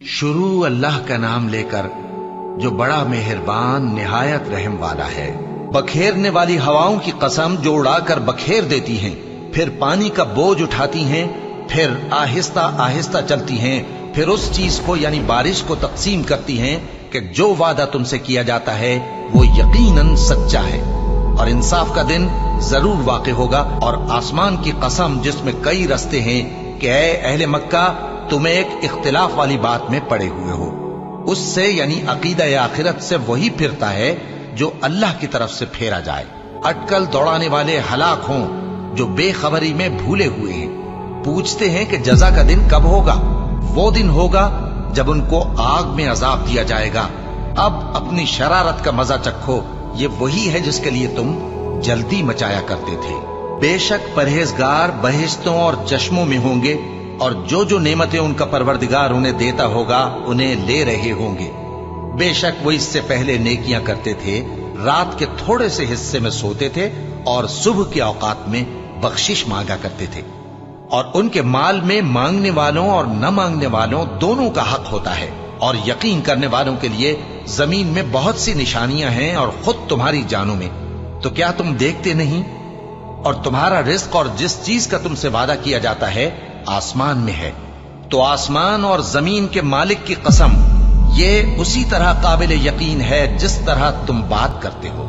शुरू अल्लाह का नाम लेकर जो बड़ा मेहरबान निहायत रहम वाला है। बखेरने वाली हवाओं की कसम जो उड़ाकर बखेर देती हैं, फिर पानी का बोझ उठाती हैं, फिर आहिस्ता आहिस्ता चलती हैं, फिर उस चीज को यानी बारिश को तकसीम करती हैं कि जो वादा तुमसे किया जाता है वो यकीनन सच्चा है और इंसाफ का दिन जरूर वाक़ होगा। और आसमान की कसम जिसमें कई रस्ते हैं कि ऐ अहले मक्का तुम एक इख्तिलाफ वाली बात में पड़े हुए हो, उससे यानी अकीदा या आखिरत से वही फिरता है जो अल्लाह की तरफ से फेरा जाए। अटकल दौड़ाने वाले हलाक हों जो बेखबरी में भूले हुए हैं। पूछते हैं कि जजा का दिन कब होगा? वो दिन होगा जब उनको आग में अजाब दिया जाएगा। अब अपनी शरारत का मजा चखो, ये वही है जिसके लिए तुम जल्दी मचाया करते थे। बेशक परहेजगार बहिश्तों और चश्मों में होंगे और जो जो नेमतें उनका परवरदिगार उन्हें देता होगा उन्हें ले रहे होंगे। बेशक वो इससे पहले नेकियां करते थे, रात के थोड़े से हिस्से में सोते थे और सुबह के औकात में बख्शिश मांगा करते थे। और उनके माल में मांगने वालों और न मांगने वालों दोनों का हक होता है। और यकीन करने वालों के लिए जमीन में बहुत सी निशानियां हैं और खुद तुम्हारी जानों में। तो क्या तुम देखते नहीं? और तुम्हारा रिज्क और जिस चीज का तुमसे वादा किया जाता है आसमान में है। तो आसमान और जमीन के मालिक की कसम, ये उसी तरह काबिल यकीन है जिस तरह तुम बात करते हो।